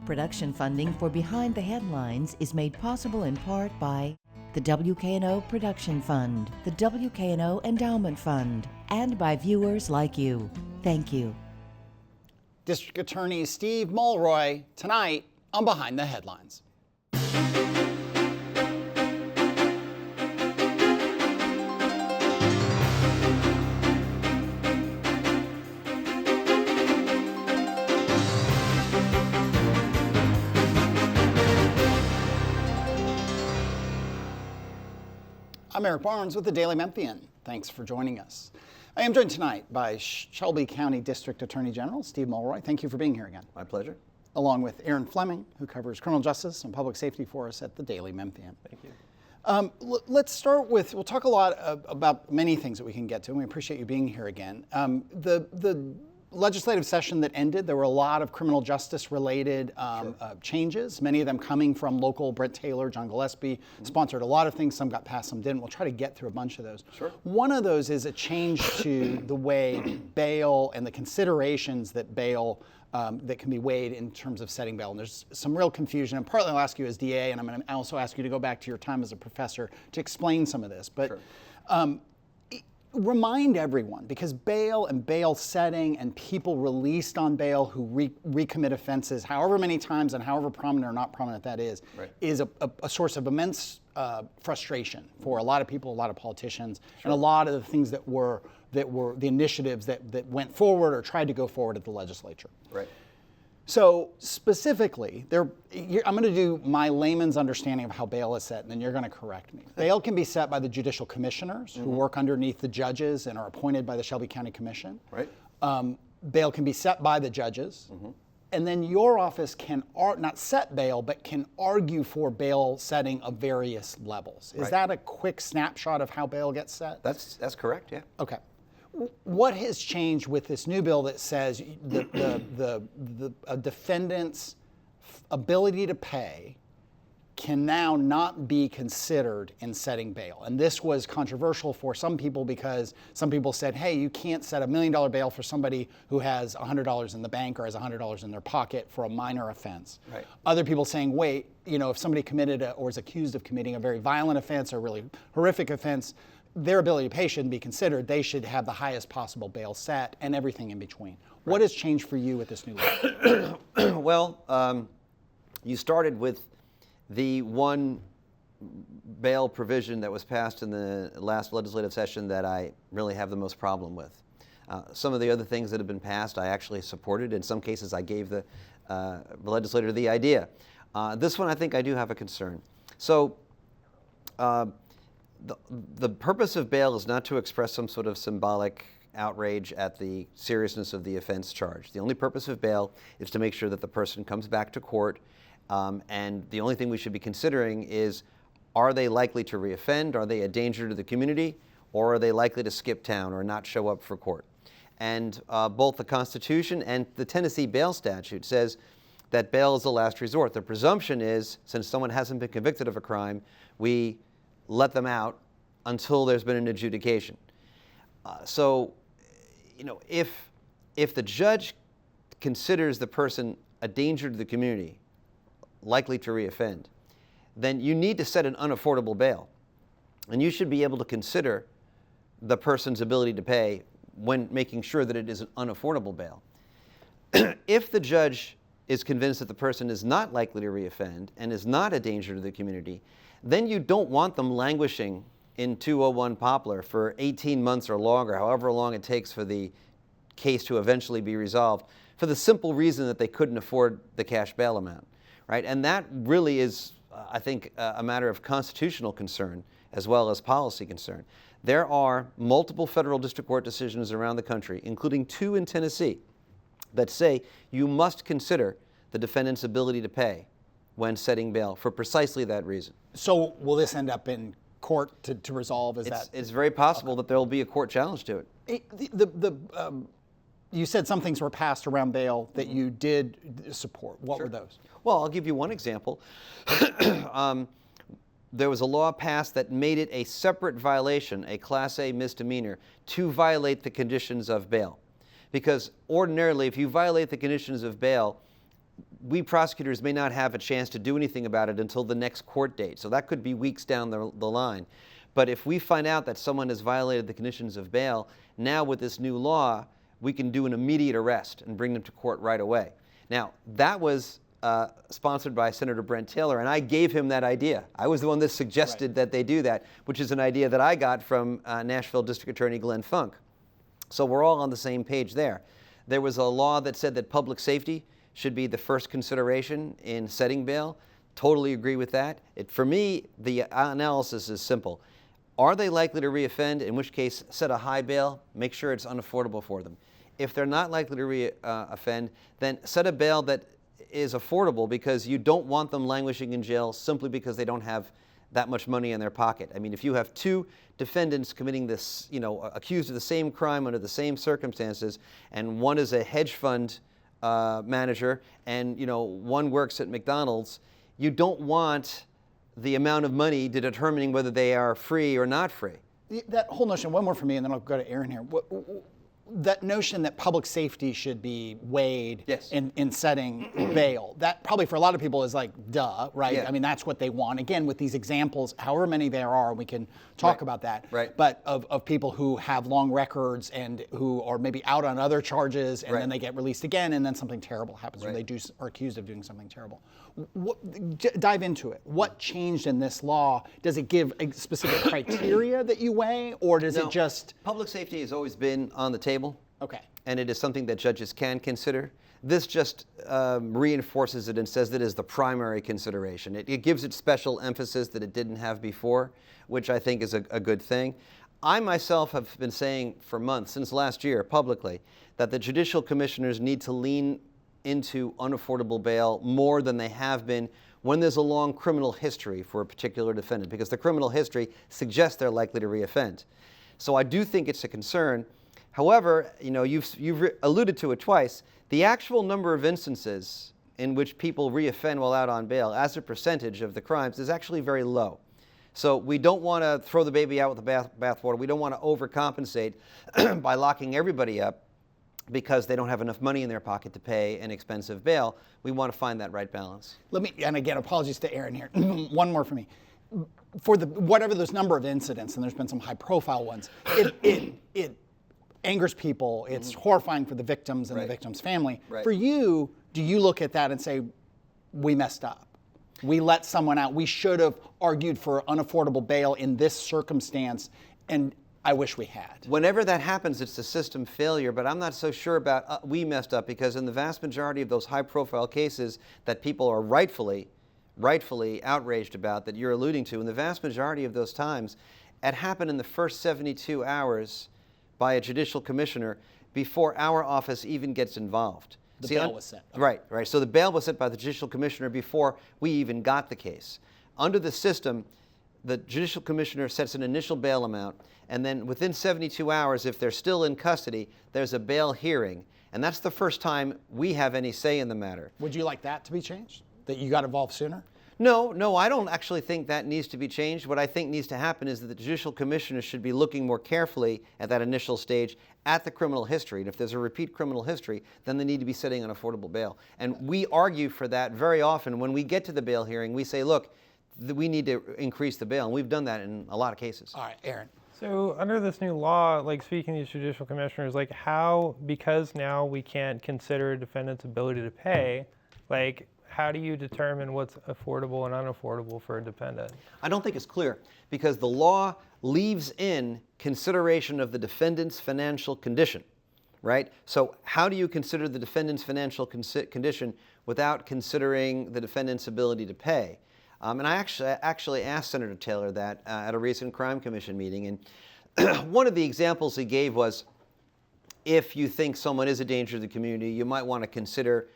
Production funding for Behind the Headlines is made possible in part by the WKNO Production Fund, the WKNO Endowment Fund, and by viewers like you. Thank you. District Attorney Steve Mulroy tonight on Behind the Headlines. I'm Eric Barnes with the Daily Memphian. Thanks for joining us. I am joined tonight by Shelby County District Attorney General Steve Mulroy. Thank you for being here again. My pleasure. Along with Aaron Fleming, who covers criminal justice and public safety for us at the Daily Memphian. Thank you. Let's start with, we'll talk a lot about many things that we can get to, and we appreciate you being here again. The legislative session that ended, there were a lot of criminal justice related changes, many of them coming from local. Brett Taylor, John Gillespie sponsored a lot of things. Some got passed, some didn't. We'll try to get through a bunch of those. Sure. One of those is a change to the way bail and the considerations that bail that can be weighed in terms of setting bail. And there's some real confusion, and partly I'll ask you as DA, and I'm going to also ask you to go back to your time as a professor to explain some of this. But sure. Remind everyone, because bail and bail setting and people released on bail who recommit offenses, however many times and however prominent or not prominent that is a source of immense frustration for a lot of people, a lot of politicians, and a lot of the things that were the initiatives that went forward or tried to go forward at the legislature. Right. So specifically, I'm going to do my layman's understanding of how bail is set, and then you're going to correct me. Bail can be set by the judicial commissioners who work underneath the judges and are appointed by the Shelby County Commission. Right. Bail can be set by the judges. And then your office can not set bail, but can argue for bail setting of various levels. Is that a quick snapshot of how bail gets set? That's correct, yeah. Okay. What has changed with this new bill that says a defendant's ability to pay can now not be considered in setting bail? And this was controversial for some people because some people said, hey, you can't set $1 million bail for somebody who has $100 in the bank or has $100 in their pocket for a minor offense. Right. Other people saying, wait, if somebody committed or is accused of committing a very violent offense or really horrific offense, their ability to pay shouldn't be considered. They should have the highest possible bail set and everything in between. Right. What has changed for you with this new law? Well, you started with the one bail provision that was passed in the last legislative session that I really have the most problem with. Some of the other things that have been passed I actually supported. In some cases I gave the legislator the idea. This one I think I do have a concern. So the purpose of bail is not to express some sort of symbolic outrage at the seriousness of the offense charged. The only purpose of bail is to make sure that the person comes back to court, and the only thing we should be considering is, are they likely to reoffend? Are they a danger to the community? Or are they likely to skip town or not show up for court? And both the Constitution and the Tennessee bail statute says that bail is the last resort. The presumption is, since someone hasn't been convicted of a crime, we let them out until there's been an adjudication. So, if the judge considers the person a danger to the community, likely to reoffend, then you need to set an unaffordable bail. And you should be able to consider the person's ability to pay when making sure that it is an unaffordable bail. If the judge is convinced that the person is not likely to reoffend and is not a danger to the community, then you don't want them languishing in 201 Poplar for 18 months or longer, however long it takes for the case to eventually be resolved, for the simple reason that they couldn't afford the cash bail amount, right? And that really is, I think, a matter of constitutional concern as well as policy concern. There are multiple federal district court decisions around the country, including 2 in Tennessee, that say you must consider the defendant's ability to pay when setting bail for precisely that reason. So will this end up in court to resolve? It's very possible that there will be a court challenge to it. You said some things were passed around bail that you did support. What were those? Well, I'll give you one example. There was a law passed that made it a separate violation, a Class A misdemeanor, to violate the conditions of bail. Because ordinarily, if you violate the conditions of bail, we prosecutors may not have a chance to do anything about it until the next court date. So that could be weeks down the line. But if we find out that someone has violated the conditions of bail, now with this new law, we can do an immediate arrest and bring them to court right away. Now, that was sponsored by Senator Brent Taylor, and I gave him that idea. I was the one that suggested that they do that, which is an idea that I got from Nashville District Attorney Glenn Funk. So we're all on the same page there. There was a law that said that public safety should be the first consideration in setting bail. Totally agree with that. For me, the analysis is simple. Are they likely to reoffend? In which case, set a high bail, make sure it's unaffordable for them. If they're not likely to reoffend, then set a bail that is affordable, because you don't want them languishing in jail simply because they don't have that much money in their pocket. I mean, if you have two defendants committing this, accused of the same crime under the same circumstances, and one is a hedge fund manager and one works at McDonald's, you don't want the amount of money to determining whether they are free or not free. That whole notion, one more for me, and then I'll go to Aaron here. That notion that public safety should be weighed Yes. in setting bail, that probably for a lot of people is like, duh, right? Yeah. I mean, that's what they want. Again, with these examples, however many there are, we can talk about that. Right. But of people who have long records and who are maybe out on other charges, and Right. then they get released again, and then something terrible happens, or Right. they are accused of doing something terrible. Dive into it. What changed in this law? Does it give a specific criteria that you weigh, or does No, it just... public safety has always been on the table. Okay. And it is something that judges can consider. This just reinforces it and says that it is the primary consideration. It gives it special emphasis that it didn't have before, which I think is a good thing. I myself have been saying for months, since last year, publicly, that the judicial commissioners need to lean into unaffordable bail more than they have been when there's a long criminal history for a particular defendant, because the criminal history suggests they're likely to reoffend. So I do think it's a concern. However, you've alluded to it twice. The actual number of instances in which people reoffend while out on bail as a percentage of the crimes is actually very low. So we don't want to throw the baby out with the bathwater. We don't want to overcompensate by locking everybody up because they don't have enough money in their pocket to pay an expensive bail. We want to find that right balance. And again, apologies to Aaron here. One more for me. For whatever those number of incidents, and there's been some high-profile ones, it angers people. It's horrifying for the victims and the victim's family. Right. For you, do you look at that and say, we messed up? We let someone out. We should have argued for unaffordable bail in this circumstance, and I wish we had. Whenever that happens, it's a system failure, but I'm not so sure about we messed up, because in the vast majority of those high-profile cases that people are rightfully outraged about, that you're alluding to, in the vast majority of those times, it happened in the first 72 hours by a judicial commissioner before our office even gets involved. The bail was set. Right. So the bail was set by the judicial commissioner before we even got the case. Under the system, the judicial commissioner sets an initial bail amount, and then within 72 hours, if they're still in custody, there's a bail hearing. And that's the first time we have any say in the matter. Would you like that to be changed? That you got involved sooner? No, I don't actually think that needs to be changed. What I think needs to happen is that the judicial commissioners should be looking more carefully at that initial stage at the criminal history. And if there's a repeat criminal history, then they need to be setting an affordable bail. And we argue for that very often. When we get to the bail hearing, we say, look, we need to increase the bail. And we've done that in a lot of cases. All right, Aaron. So under this new law, speaking to these judicial commissioners, how, because now we can't consider a defendant's ability to pay, how do you determine what's affordable and unaffordable for a defendant? I don't think it's clear, because the law leaves in consideration of the defendant's financial condition, right? So how do you consider the defendant's financial condition without considering the defendant's ability to pay? And I actually asked Senator Taylor that at a recent Crime Commission meeting, and one of the examples he gave was, if you think someone is a danger to the community, you might want to consider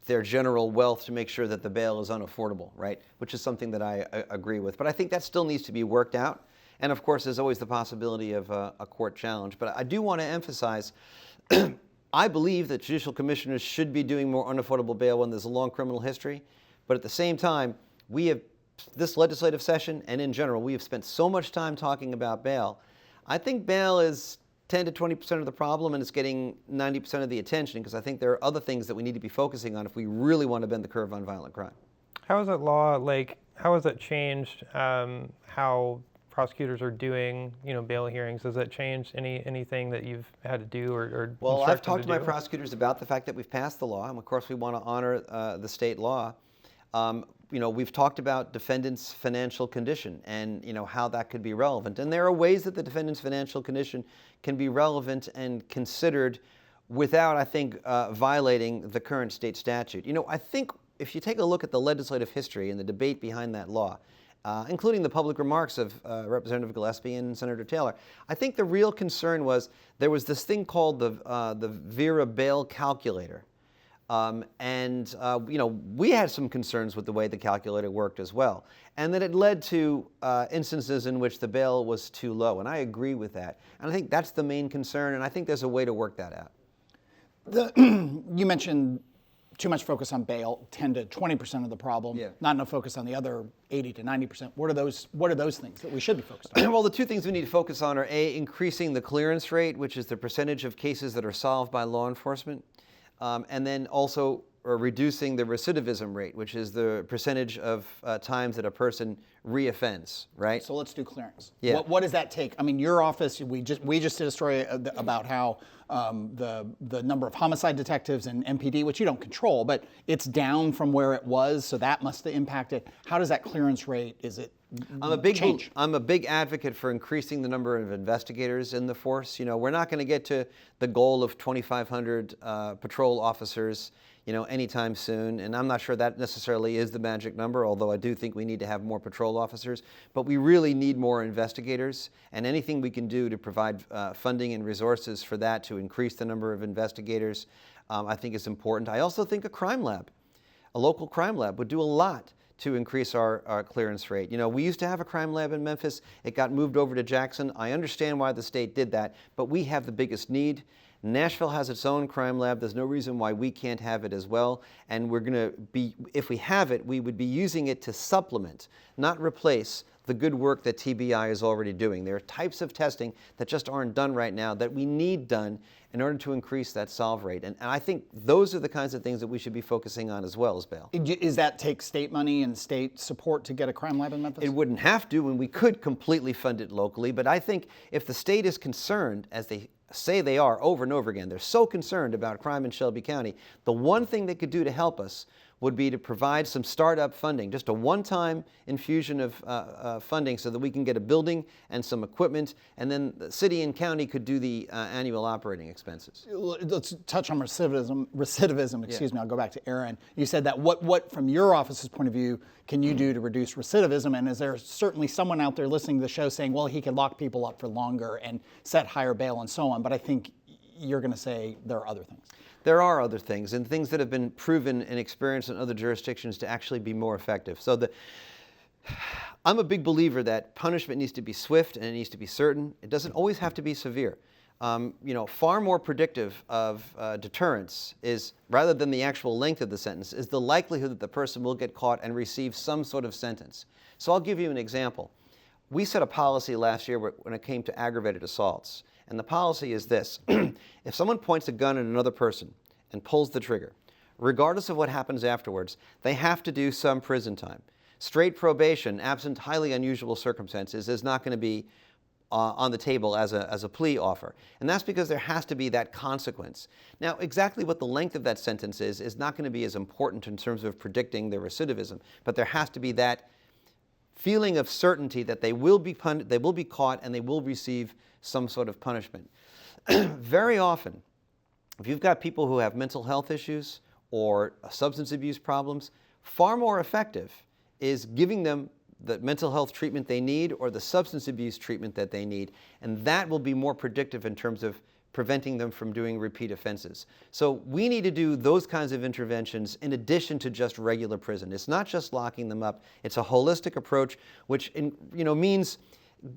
their general wealth to make sure that the bail is unaffordable, right? Which is something that I agree with. But I think that still needs to be worked out. And of course, there's always the possibility of a court challenge. But I do want to emphasize, I believe that judicial commissioners should be doing more unaffordable bail when there's a long criminal history. But at the same time, we have, this legislative session and in general, we have spent so much time talking about bail. I think bail is 10 to 20% of the problem and it's getting 90% of the attention, because I think there are other things that we need to be focusing on if we really want to bend the curve on violent crime. How has that law, like, how has that changed how prosecutors are doing, bail hearings? Has that changed anything that you've had to do or Well, instruct I've them talked to my do? prosecutors about the fact that we've passed the law, and of course we want to honor the state law. We've talked about defendants' financial condition and how that could be relevant. And there are ways that the defendant's financial condition can be relevant and considered without, I think, violating the current state statute. I think if you take a look at the legislative history and the debate behind that law, including the public remarks of Representative Gillespie and Senator Taylor, I think the real concern was there was this thing called the VERA bail calculator. We had some concerns with the way the calculator worked as well, and that it led to instances in which the bail was too low, and I agree with that. And I think that's the main concern, and I think there's a way to work that out. You mentioned too much focus on bail, 10 to 20% of the problem, not enough focus on the other 80 to 90%. What are those things that we should be focused on? Well, the two things we need to focus on are A, increasing the clearance rate, which is the percentage of cases that are solved by law enforcement, and then also reducing the recidivism rate, which is the percentage of times that a person reoffends, right? So let's do clearance. Yeah. What does that take? I mean, your office, we just did a story about how the number of homicide detectives and MPD, which you don't control, but it's down from where it was, so that must have impacted. How does that clearance rate, is it change? I'm a big advocate for increasing the number of investigators in the force. We're not going to get to the goal of 2,500 patrol officers anytime soon, and I'm not sure that necessarily is the magic number, although I do think we need to have more patrol officers, but we really need more investigators, and anything we can do to provide funding and resources for that to increase the number of investigators, I think is important. I also think a local crime lab would do a lot to increase our clearance rate. We used to have a crime lab in Memphis. It got moved over to Jackson. I understand why the state did that, but we have the biggest need. Nashville has its own crime lab. There's no reason why we can't have it as well. And we're going to be, if we have it, we would be using it to supplement, not replace the good work that TBI is already doing. There are types of testing that just aren't done right now that we need done in order to increase that solve rate. And I think those are the kinds of things that we should be focusing on as well as bail. Is that take state money and state support to get a crime lab in Memphis? It wouldn't have to, and we could completely fund it locally, but I think if the state is concerned, as they say they are over and over again, they're so concerned about crime in Shelby County, the one thing they could do to help us would be to provide some startup funding, just a one-time infusion of funding so that we can get a building and some equipment, and then the city and county could do the annual operating expenses. Let's touch on recidivism, excuse me, I'll go back to Aaron. You said that what from your office's point of view can you do to reduce recidivism, and is there certainly someone out there listening to the show saying, well, he can lock people up for longer and set higher bail and so on, but I think you're going to say there are other things. There are other things, and things that have been proven and experienced in other jurisdictions to actually be more effective. So I'm a big believer that punishment needs to be swift and it needs to be certain. It doesn't always have to be severe. Far more predictive of deterrence is, rather than the actual length of the sentence, is the likelihood that the person will get caught and receive some sort of sentence. So I'll give you an example. We set a policy last year when it came to aggravated assaults. And the policy is this: if someone points a gun at another person and pulls the trigger, regardless of what happens afterwards, they have to do some prison time. Straight probation, absent highly unusual circumstances, is not going to be on the table as a plea offer. And that's because there has to be that consequence. Now, exactly what the length of that sentence is not going to be as important in terms of predicting their recidivism, but there has to be that feeling of certainty that they will be caught and they will receive some sort of punishment. Very often, if you've got people who have mental health issues or substance abuse problems, far more effective is giving them the mental health treatment they need or the substance abuse treatment that they need, and that will be more predictive in terms of preventing them from doing repeat offenses. So we need to do those kinds of interventions in addition to just regular prison. It's not just locking them up. It's a holistic approach, which means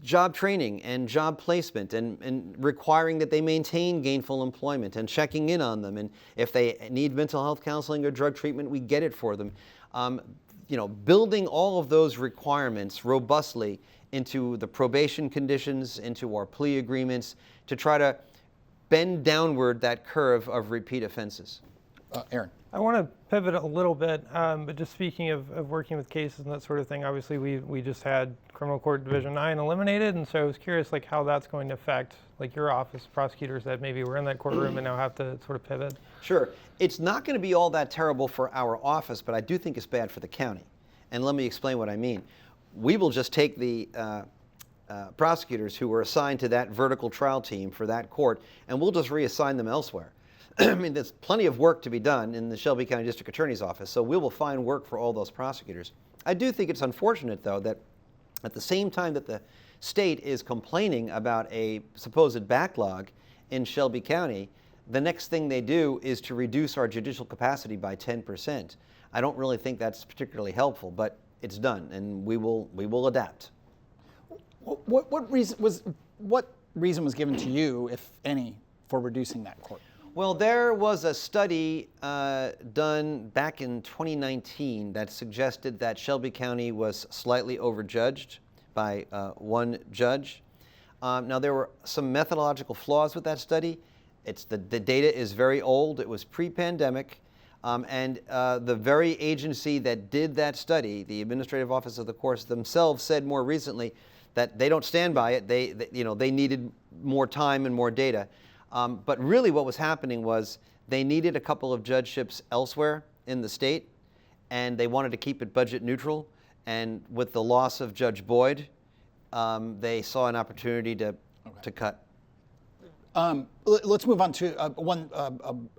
job training and job placement and requiring that they maintain gainful employment and checking in on them. And if they need mental health counseling or drug treatment, we get it for them. Building all of those requirements robustly into the probation conditions, into our plea agreements, to try to bend downward that curve of repeat offenses. Aaron. I want to pivot a little bit, but just speaking of working with cases and that sort of thing, obviously we just had Criminal Court Division 9 eliminated, and so I was curious like how that's going to affect like your office, prosecutors that maybe were in that courtroom and now have to sort of pivot. Sure. It's not going to be all that terrible for our office, but I do think it's bad for the county. And let me explain what I mean. We will just take the prosecutors who were assigned to that vertical trial team for that court, and we'll just reassign them elsewhere. I mean, there's plenty of work to be done in the Shelby County District Attorney's Office, so we will find work for all those prosecutors. I do think it's unfortunate, though, that at the same time that the state is complaining about a supposed backlog in Shelby County, the next thing they do is to reduce our judicial capacity by 10%. I don't really think that's particularly helpful, but it's done, and we will adapt. What reason was given to you, if any, for reducing that court? Well, there was a study done back in 2019 that suggested that Shelby County was slightly overjudged by one judge. Now, there were some methodological flaws with that study. The data is very old. It was pre-pandemic. And the very agency that did that study, the Administrative Office of the Courts themselves, said more recently that they don't stand by it. They needed more time and more data. But really what was happening was they needed a couple of judgeships elsewhere in the state, and they wanted to keep it budget neutral. And with the loss of Judge Boyd, they saw an opportunity to cut. Let's move on to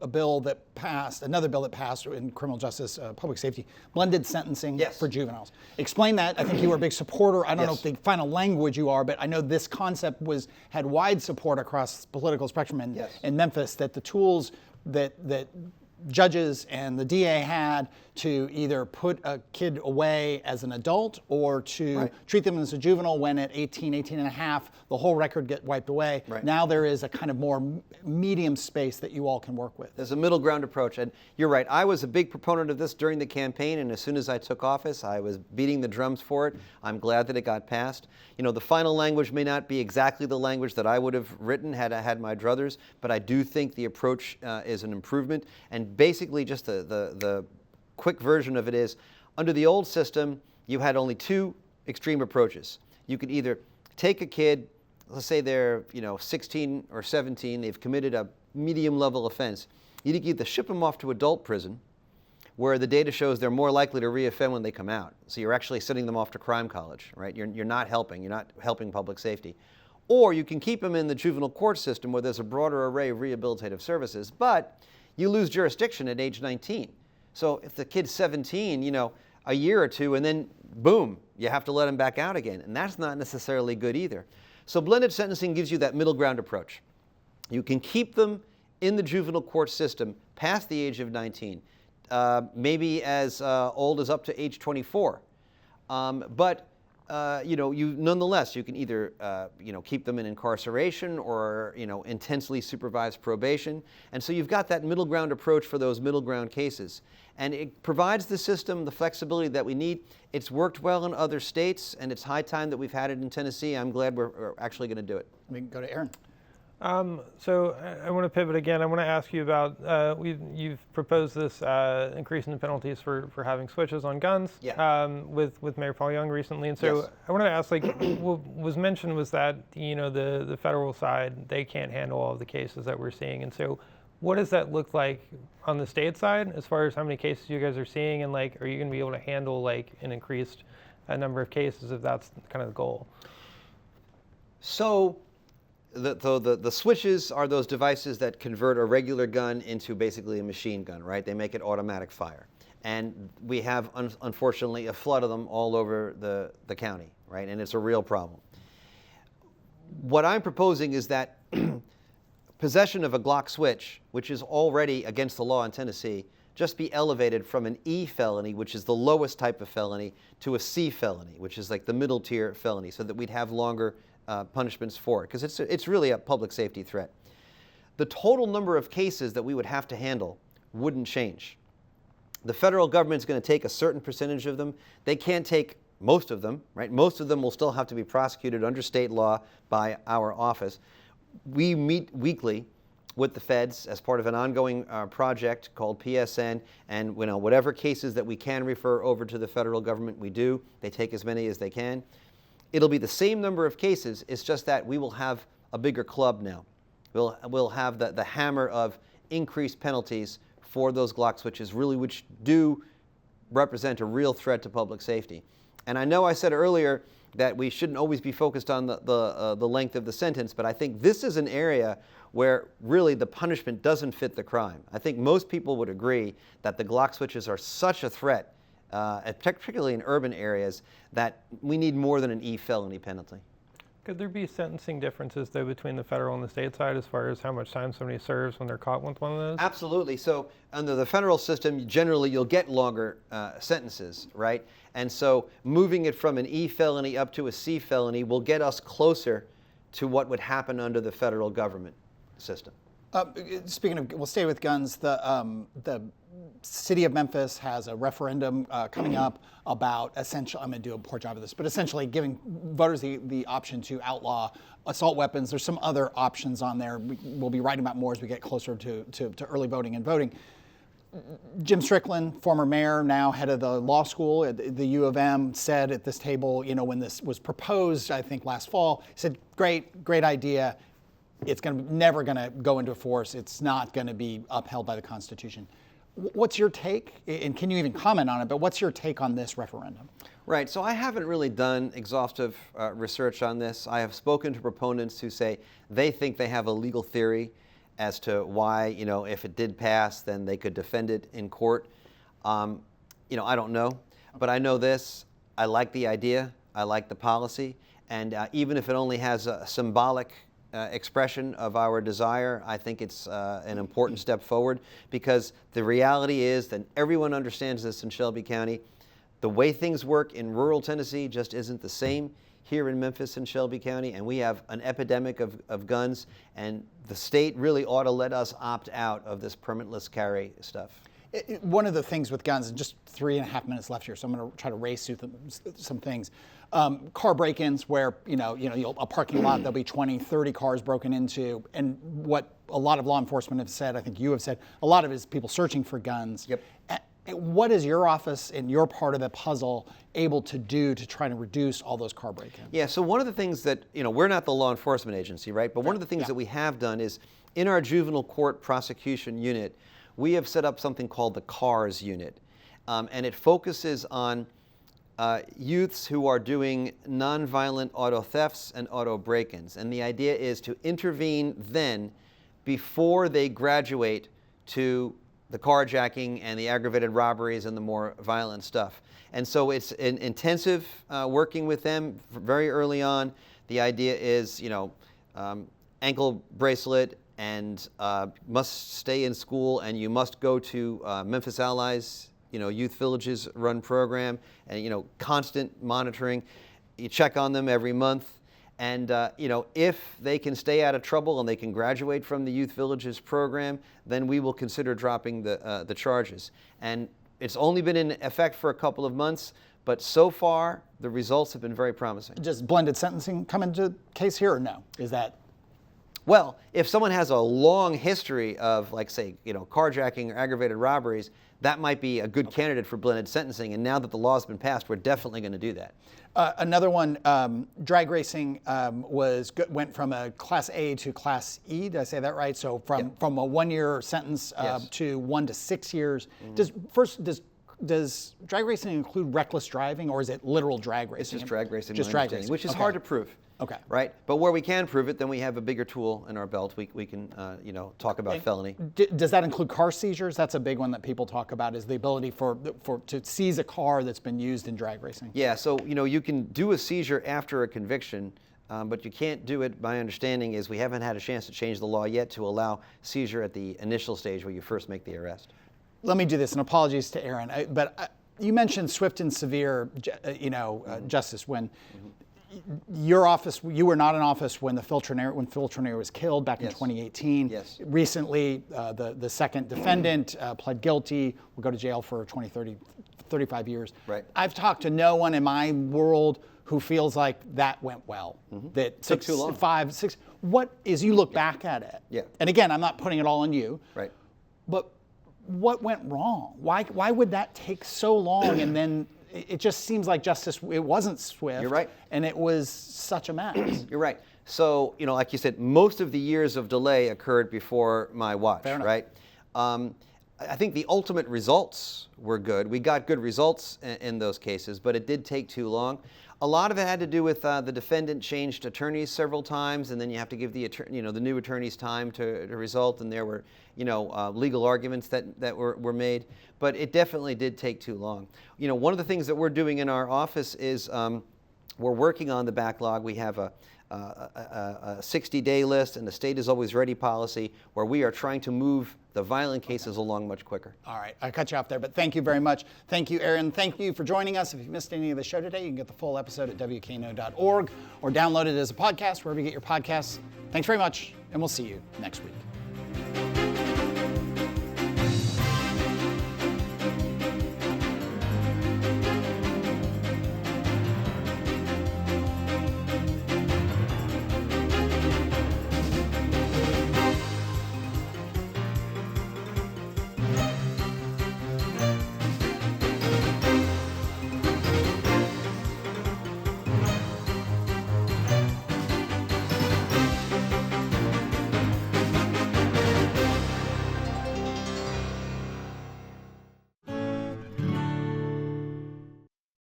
a bill that passed, another bill that passed in criminal justice, public safety, blended sentencing for juveniles. Explain that. I think you were a big supporter. I don't know if the final language you are, but I know this concept had wide support across the political spectrum in Memphis, that the tools that judges and the DA had to either put a kid away as an adult or to treat them as a juvenile when at 18 and a half, the whole record get wiped away. Now there is a kind of more medium space that you all can work with. There's a middle ground approach. And you're right, I was a big proponent of this during the campaign, and as soon as I took office, I was beating the drums for it. I'm glad that it got passed. You know, the final language may not be exactly the language that I would have written had I had my druthers, but I do think the approach is an improvement. And basically just the quick version of it is, under the old system, you had only two extreme approaches. You could either take a kid, let's say they're 16 or 17, they've committed a medium level offense. You could either ship them off to adult prison, where the data shows they're more likely to reoffend when they come out. So you're actually sending them off to crime college, right? You're not helping public safety. Or you can keep them in the juvenile court system where there's a broader array of rehabilitative services, but you lose jurisdiction at age 19. So if the kid's 17, a year or two, and then boom, you have to let them back out again. And that's not necessarily good either. So blended sentencing gives you that middle ground approach. You can keep them in the juvenile court system past the age of 19, maybe as old as up to age 24. But nonetheless, you can either keep them in incarceration or intensely supervised probation. And so you've got that middle ground approach for those middle ground cases. And it provides the system the flexibility that we need. It's worked well in other states, and it's high time that we've had it in Tennessee. I'm glad we're actually going to do it. We can go to Aaron. So I want to pivot again. I want to ask you about, you've proposed this increase in the penalties for having switches on guns with Mayor Paul Young recently. And so I wanted to ask, what was mentioned was that, the federal side, they can't handle all of the cases that we're seeing. And so what does that look like on the state side as far as how many cases you guys are seeing? And are you going to be able to handle an increased number of cases if that's kind of the goal? So the switches are those devices that convert a regular gun into basically a machine gun, right? They make it automatic fire. And we have, unfortunately, a flood of them all over the county, right? And it's a real problem. What I'm proposing is that possession of a Glock switch, which is already against the law in Tennessee, just be elevated from an E felony, which is the lowest type of felony, to a C felony, which is like the middle tier felony, so that we'd have longer punishments for it, because it's really a public safety threat. The total number of cases that we would have to handle wouldn't change. The federal government's going to take a certain percentage of them. They can't take most of them, right? Most of them will still have to be prosecuted under state law by our office. We meet weekly with the feds as part of an ongoing project called PSN, and whatever cases that we can refer over to the federal government, we do. They take as many as they can. It'll be the same number of cases, it's just that we will have a bigger club now. We'll have the hammer of increased penalties for those Glock switches, really, which do represent a real threat to public safety. And I know I said earlier that we shouldn't always be focused on the length of the sentence, but I think this is an area where really the punishment doesn't fit the crime. I think most people would agree that the Glock switches are such a threat, particularly in urban areas, that we need more than an E-felony penalty. Could there be sentencing differences, though, between the federal and the state side as far as how much time somebody serves when they're caught with one of those? Absolutely. So under the federal system, generally you'll get longer sentences, right? And so moving it from an E felony up to a C felony will get us closer to what would happen under the federal government system. Speaking of, we'll stay with guns. The city of Memphis has a referendum coming up about essentially, I'm going to do a poor job of this, but essentially giving voters the option to outlaw assault weapons. There's some other options on there. We'll be writing about more as we get closer to early voting and voting. Jim Strickland, former mayor, now head of the law school at the U of M, said at this table, when this was proposed, I think last fall, he said, great idea. It's never going to go into force. It's not going to be upheld by the Constitution. What's your take? And can you even comment on it? But what's your take on this referendum? Right. So I haven't really done exhaustive research on this. I have spoken to proponents who say they think they have a legal theory as to why, if it did pass, then they could defend it in court. I don't know. But I know this. I like the idea. I like the policy. And even if it only has a symbolic expression of our desire, I think it's an important step forward, because the reality is that everyone understands this in Shelby County. The way things work in rural Tennessee just isn't the same here in Memphis and Shelby County, and we have an epidemic of guns, and the state really ought to let us opt out of this permitless carry stuff. One of the things with guns, and just 3.5 minutes left here, so I'm going to try to race through some things. Car break-ins where, a parking lot, there'll be 20, 30 cars broken into. And what a lot of law enforcement have said, I think you have said, a lot of it is people searching for guns. Yep. What is your office and your part of the puzzle able to do to try to reduce all those car break-ins? Yeah, so one of the things that, we're not the law enforcement agency, right? But one of the things that we have done is in our juvenile court prosecution unit, we have set up something called the CARS unit. And it focuses on youths who are doing nonviolent auto thefts and auto break-ins. And the idea is to intervene then before they graduate to the carjacking and the aggravated robberies and the more violent stuff. And so it's an intensive working with them very early on. The idea is, ankle bracelet, and must stay in school, and you must go to Memphis Allies, Youth Villages run program, and constant monitoring. You check on them every month, and if they can stay out of trouble and they can graduate from the Youth Villages program, then we will consider dropping the charges. And it's only been in effect for a couple of months, but so far the results have been very promising. Does blended sentencing come into case here, or no? Is that? Well, if someone has a long history of, like, say, carjacking or aggravated robberies, that might be a good candidate for blended sentencing. And now that the law has been passed, we're definitely going to do that. Another one, drag racing went from a Class A to Class E. Did I say that right? So from a 1-year sentence to 1 to 6 years. Does drag racing include reckless driving, or is it literal drag racing? It's just drag racing, just drag racing, which is hard to prove. Okay. Right? But where we can prove it, then we have a bigger tool in our belt. We can, talk about felony. Does that include car seizures? That's a big one that people talk about, is the ability to seize a car that's been used in drag racing. Yeah, so, you can do a seizure after a conviction, but you can't do it, my understanding is we haven't had a chance to change the law yet to allow seizure at the initial stage where you first make the arrest. Let me do this, and apologies to Aaron, but you mentioned swift and severe, justice when. Your office, you were not in office when Filtroneer was killed back in 2018. Yes. Recently, the second defendant pled guilty, will go to jail for 20, 30 35 years. Right. I've talked to no one in my world who feels like that went well. That Took too long. 5, 6. What is, you look back at it? Yeah. And again, I'm not putting it all on you. Right. But what went wrong? Why would that take so long? And then it just seems like justice, it wasn't swift. You're right. And it was such a mess. You're right. So, like you said, most of the years of delay occurred before my watch, Fair enough. right? I think the ultimate results were good. We got good results in those cases, but it did take too long. A lot of it had to do with the defendant changed attorneys several times, and then you have to give the the new attorneys time to result, and there were legal arguments that were made. But it definitely did take too long. One of the things that we're doing in our office is we're working on the backlog. We have a 60-day list and the state is always ready policy where we are trying to move the violent cases along much quicker. All right, I cut you off there, but thank you very much. Thank you, Aaron. Thank you for joining us. If you missed any of the show today, you can get the full episode at WKNO.org or download it as a podcast wherever you get your podcasts. Thanks very much, and we'll see you next week.